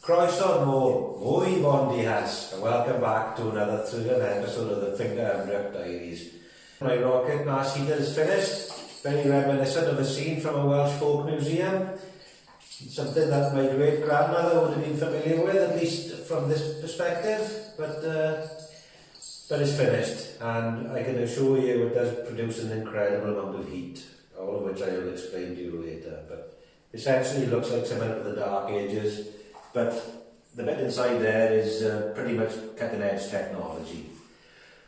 Croeso nôl, mwy bon dihas, and welcome back to another thrilling episode of the Finger and Grip Diaries. My rocket mass heater is finished, very reminiscent of a scene from a Welsh folk museum. Something that my great grandmother would have been familiar with, at least from this perspective, but it's finished, and I can assure you it does produce an incredible amount of heat, all of which I will explain to you later. But essentially it looks like something of the Dark Ages, but the bit inside there is pretty much cutting edge technology.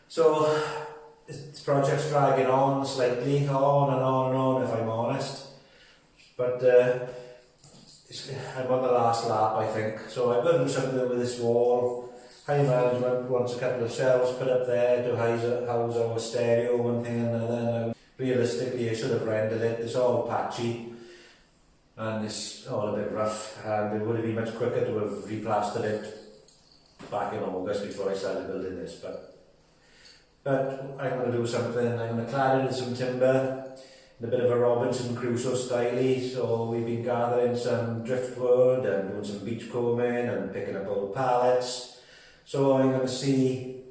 So this project's dragging on slightly, on and on and on, if I'm honest, but I'm on the last lap, I think. So I've got to do something with this wall. High management wants a couple of shelves put up there to house our stereo, one thing and another. Now, realistically, I should have rendered it. It's all patchy and it's all a bit rough, and it would have been much quicker to have replastered it back in August before I started building this. But I'm going to do something. I'm going to clad it in some timber, in a bit of a Robinson Crusoe style. So we've been gathering some driftwood and doing some beach combing and picking up old pallets. So I'm going to see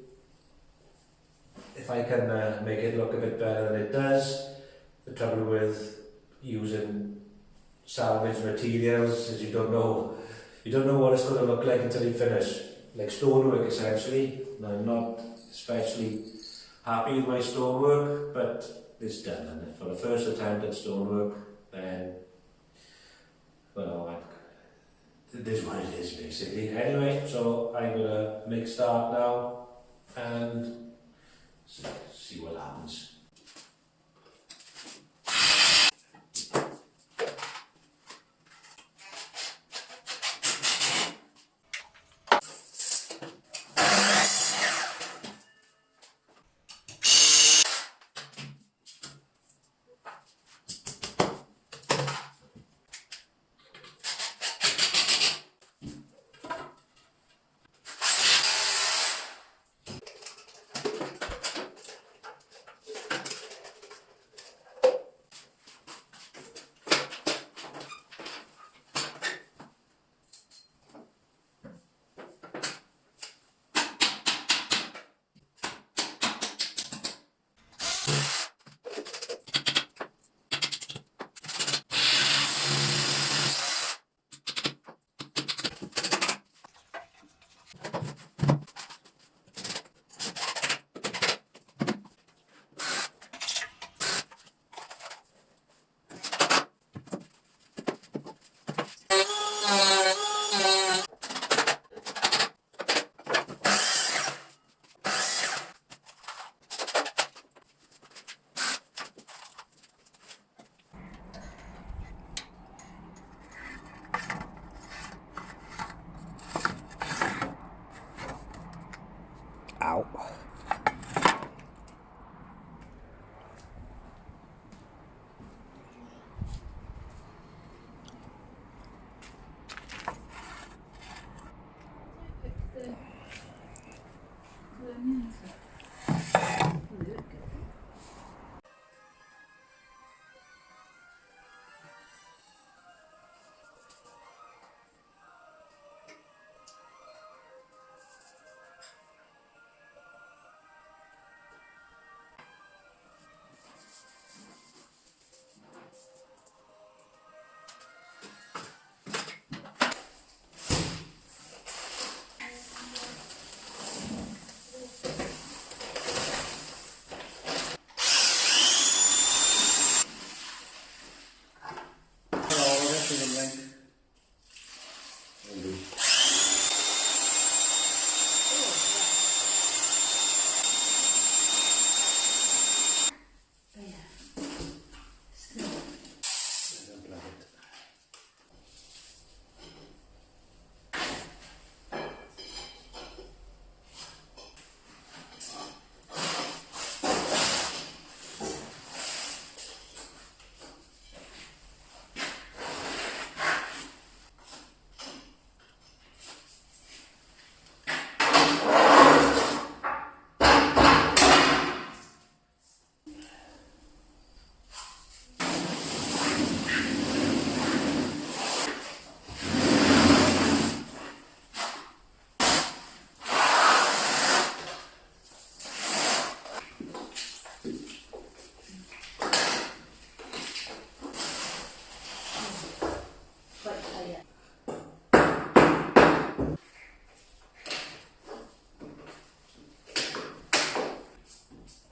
if I can make it look a bit better than it does. The trouble with using salvage materials is you don't know what it's going to look like until you finish. Like stonework essentially. Now, I'm not especially happy with my stonework, but it's done, and for the first attempt at stonework, then, well, it is what it is basically. Anyway, so I'm going to make start now and see what happens.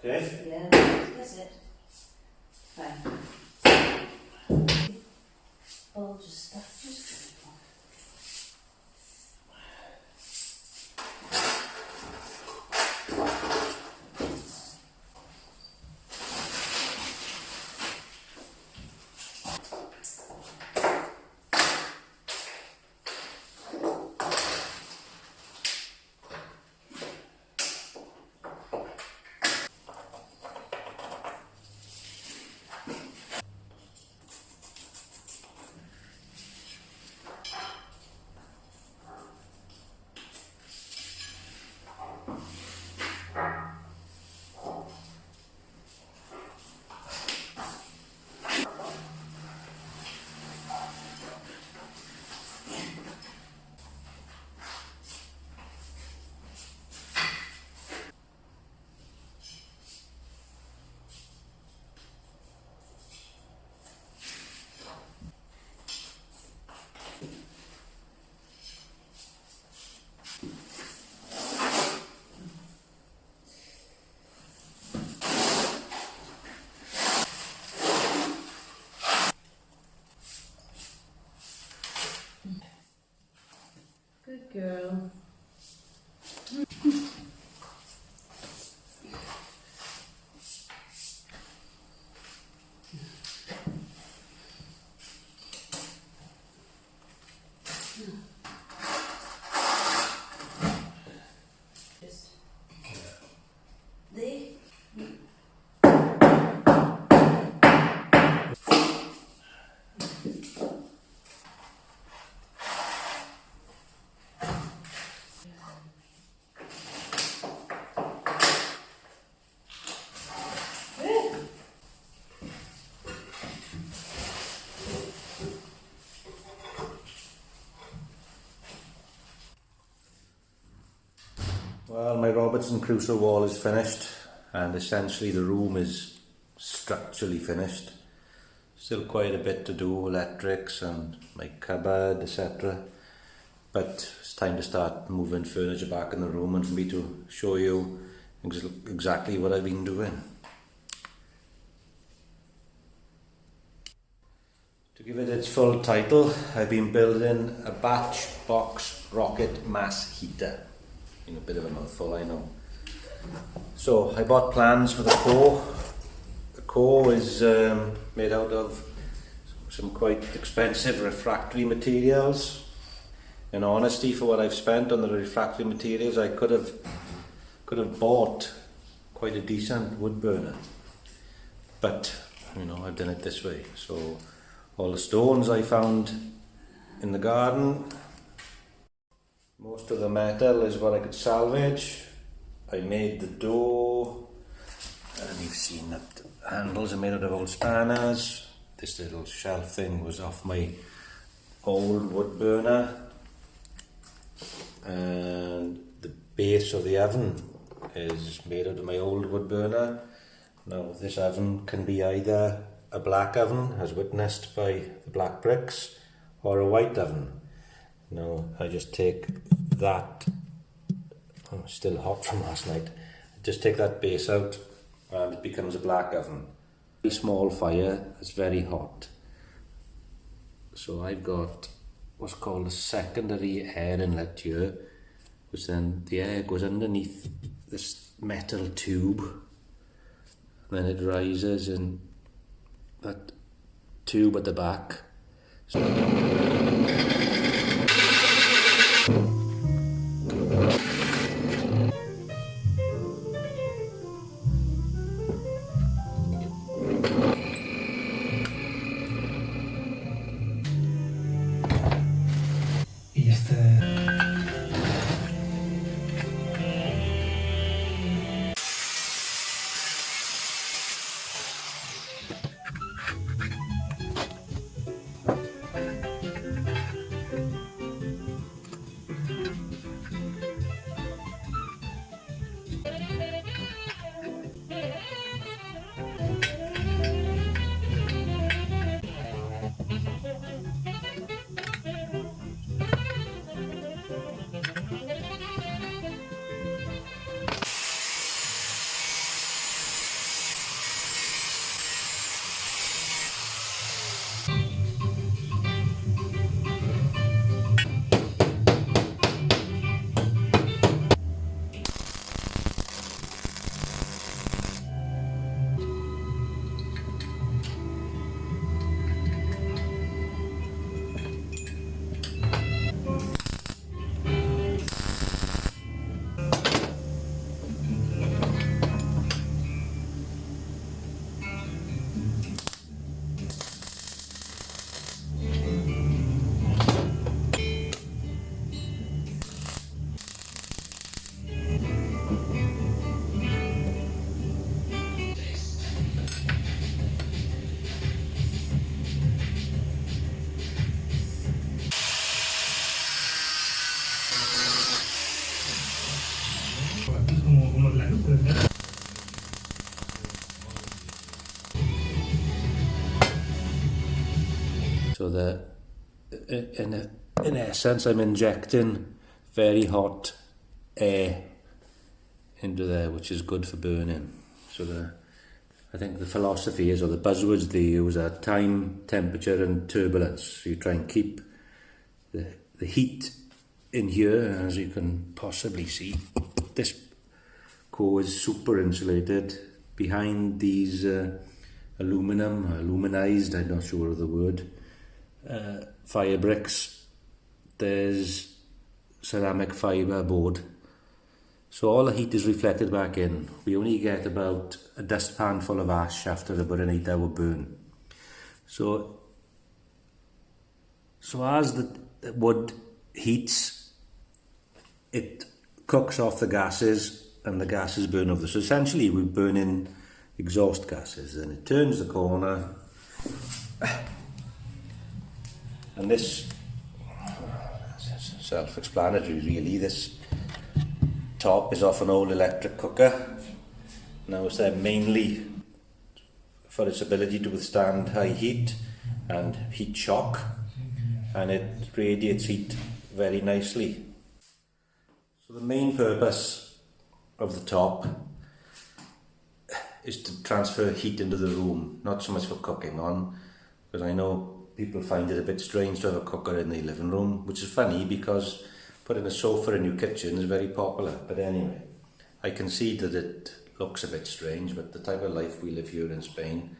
Okay. Yeah, that's it. Fine. Bulge of stuff. Just go on. Good girl. Just there. Well, my Robinson Crusoe wall is finished, and essentially the room is structurally finished. Still quite a bit to do, electrics and my cupboard, etc. But it's time to start moving furniture back in the room and for me to show you exactly what I've been doing. To give it its full title, I've been building a batch box rocket mass heater. A bit of a mouthful, I know. So I bought plans for the core. The core is made out of some quite expensive refractory materials. In honesty, for what I've spent on the refractory materials, I could have bought quite a decent wood burner. But you know, I've done it this way. So all the stones I found in the garden. Most of the metal is what I could salvage. I made the door, and you've seen that the handles are made out of old spanners. This little shelf thing was off my old wood burner, and the base of the oven is made out of my old wood burner. Now this oven can be either a black oven, as witnessed by the black bricks, or a white oven. Now I just take that, still hot from last night, just take that base out and it becomes a black oven. Very small fire, it's very hot. So I've got what's called a secondary air inlet here, which then the air goes underneath this metal tube, and then it rises in that tube at the back. So So in essence, I'm injecting very hot air into there, which is good for burning. So I think the philosophy is, or the buzzwords they use are time, temperature and turbulence. So you try and keep the heat in here, as you can possibly see. This core is super insulated. Behind these aluminized, I'm not sure of the word, fire bricks, there's ceramic fibre board. So all the heat is reflected back in. We only get about a dustpan full of ash after about an 8-hour burn. So as the wood heats, it cooks off the gases and the gases burn over. So essentially we're burning exhaust gases, and it turns the corner, and this self-explanatory really. This top is off an old electric cooker. Now it's there mainly for its ability to withstand high heat and heat shock, and it radiates heat very nicely. So the main purpose of the top is to transfer heat into the room, not so much for cooking on, because I know people find it a bit strange to have a cooker in the living room, which is funny because putting a sofa in your kitchen is very popular. But anyway, I can see that it looks a bit strange, but the type of life we live here in Spain,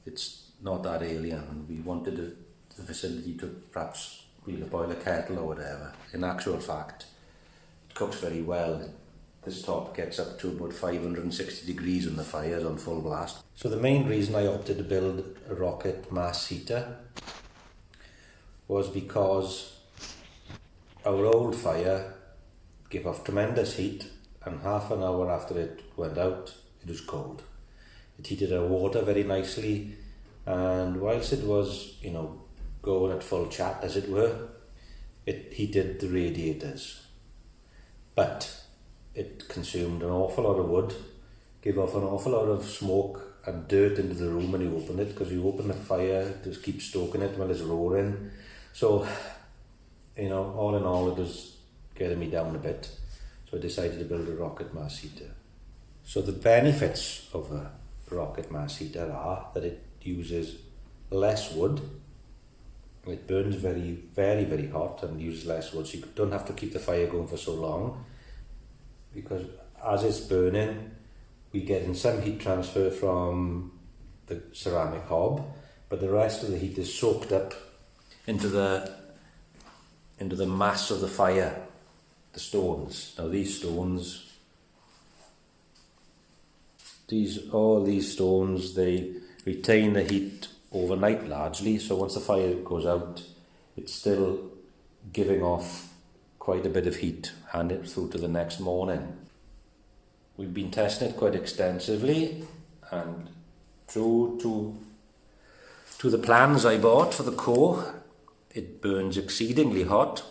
it's not that alien. We wanted the facility to perhaps really boil a kettle or whatever. In actual fact, it cooks very well. This top gets up to about 560 degrees when the fire is on full blast. So the main reason I opted to build a rocket mass heater was because our old fire gave off tremendous heat, and half an hour after it went out, it was cold. It heated our water very nicely, and whilst it was, going at full chat, as it were, it heated the radiators. But it consumed an awful lot of wood, gave off an awful lot of smoke and dirt into the room when you opened it, because you open the fire to keep stoking it while it's roaring. So, all in all, it was getting me down a bit. So I decided to build a rocket mass heater. So the benefits of a rocket mass heater are that it uses less wood. It burns very, very, very hot and uses less wood, so you don't have to keep the fire going for so long, because as it's burning, we get in some heat transfer from the ceramic hob, but the rest of the heat is soaked up into the mass of the fire, the stones. Now all these stones, they retain the heat overnight largely, so once the fire goes out, it's still giving off quite a bit of heat, and it through to the next morning. We've been testing it quite extensively, and true to the plans I bought for the core, it burns exceedingly hot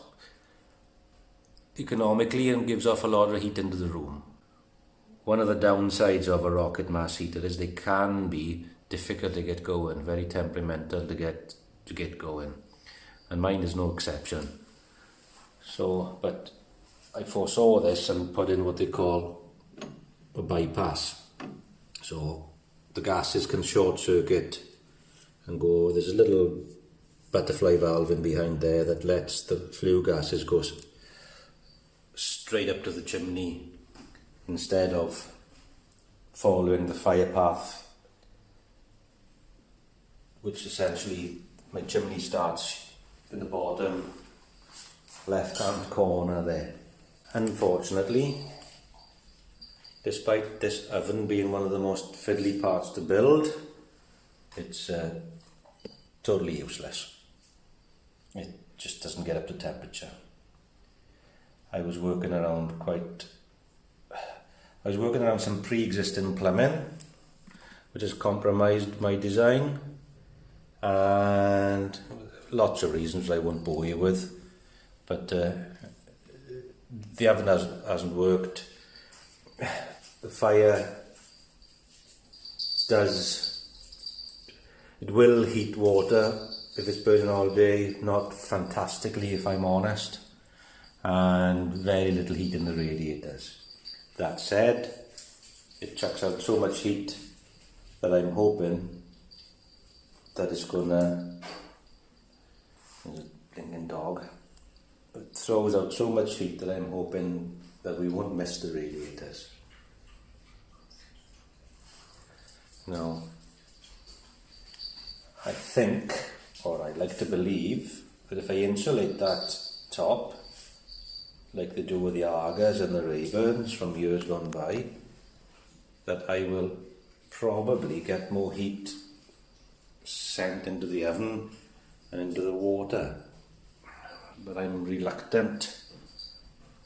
economically and gives off a lot of heat into the room. One of the downsides of a rocket mass heater is they can be difficult to get going, very temperamental to get going, and mine is no exception. So, but I foresaw this and put in what they call a bypass. So the gases can short circuit and go. There's a little butterfly valve in behind there that lets the flue gases go straight up to the chimney instead of following the fire path, which essentially my chimney starts in the bottom left hand corner there. Unfortunately, despite this oven being one of the most fiddly parts to build, it's totally useless. It just doesn't get up to temperature. I was working around some pre-existing plumbing, which has compromised my design, and lots of reasons I won't bore you with, but the oven hasn't worked. The fire will heat water if it's burning all day, not fantastically if I'm honest, and very little heat in the radiators. That said, it chucks out so much heat that I'm hoping that it's gonna, there's a blinking dog, it throws out so much heat that I'm hoping that we won't miss the radiators. Now, I think, or I'd like to believe, that if I insulate that top, like they do with the Argas and the Rayburns from years gone by, that I will probably get more heat sent into the oven and into the water. But I'm reluctant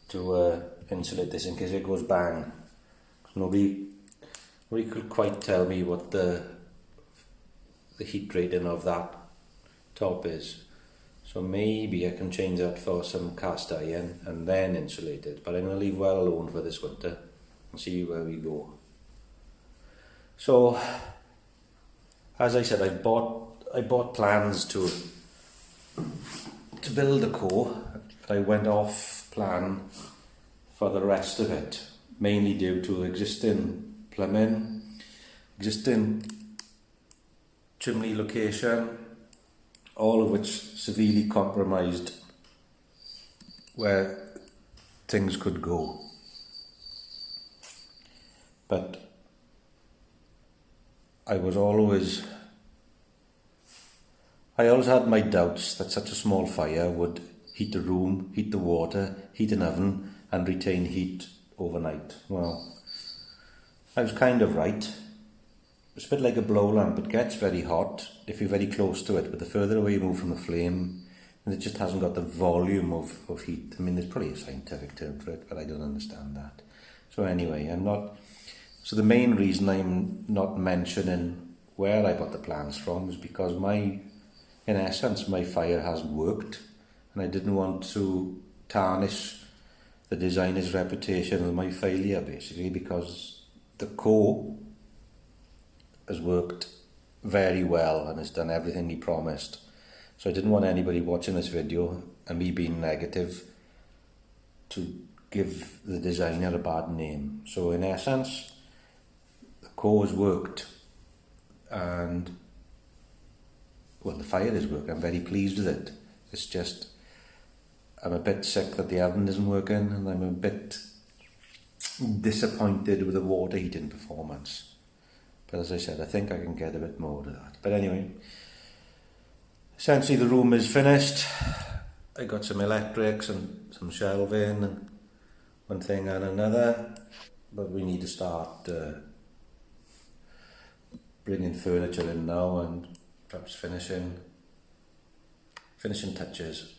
to insulate this in case it goes bang. Nobody could quite tell me what the heat rating of that top is. So maybe I can change that for some cast iron and then insulate it. But I'm going to leave well alone for this winter and see where we go. So, as I said, I bought plans to build a core. I went off plan for the rest of it, mainly due to existing plumbing, existing chimney location, all of which severely compromised where things could go. But I always had my doubts that such a small fire would heat the room, heat the water, heat an oven and retain heat overnight. Well, I was kind of right. It's a bit like a blow lamp. It gets very hot if you're very close to it, but the further away you move from the flame, and it just hasn't got the volume of heat. I mean, there's probably a scientific term for it, but I don't understand that. So anyway, so the main reason I'm not mentioning where I got the plans from is because in essence, my fire hasn't worked, and I didn't want to tarnish the designer's reputation with my failure, basically, because the core has worked very well and has done everything he promised. So I didn't want anybody watching this video and me being negative to give the designer a bad name. So in essence, the core has worked, and well, the fire has worked. I'm very pleased with it. It's just I'm a bit sick that the oven isn't working, and I'm a bit disappointed with the water heating performance. But as I said, I think I can get a bit more to that. But anyway, essentially the room is finished. I got some electrics and some shelving and one thing and another. But we need to start bringing furniture in now and perhaps finishing touches.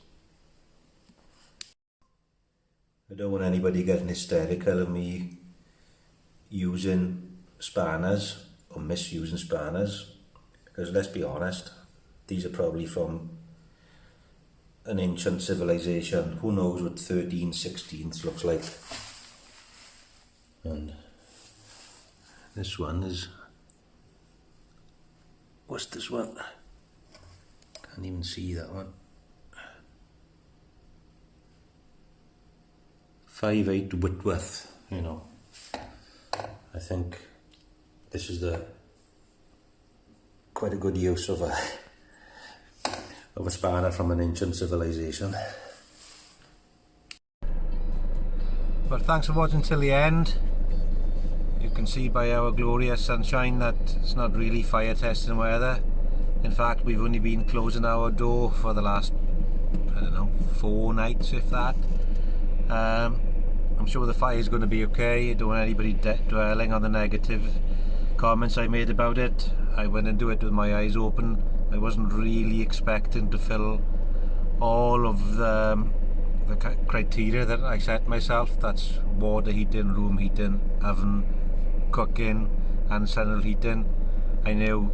I don't want anybody getting hysterical of me using spanners or misusing spanners, because let's be honest, these are probably from an ancient civilization. Who knows what 13/16 looks like. And this one is, what's this one? Can't even see that one. 5/8 Whitworth, you know. I think this is quite a good use of a spanner from an ancient civilization. But thanks for watching till the end. You can see by our glorious sunshine that it's not really fire testing weather. In fact, we've only been closing our door for the last, I don't know, 4 nights, if that. I'm sure the fire is going to be okay. I don't want anybody dwelling on the negative comments I made about it. I went into it with my eyes open. I wasn't really expecting to fill all of the criteria that I set myself. That's water heating, room heating, oven, cooking and central heating. I knew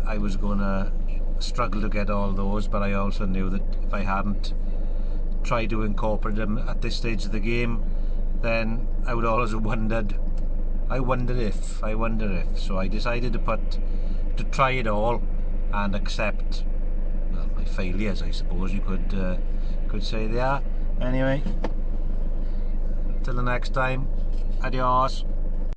I was going to struggle to get all those, but I also knew that if I hadn't tried to incorporate them at this stage of the game, then I would always have wondered, I wonder if. So I decided to try it all and accept, well, I failures, I suppose you could say they are. Anyway, till the next time, adios.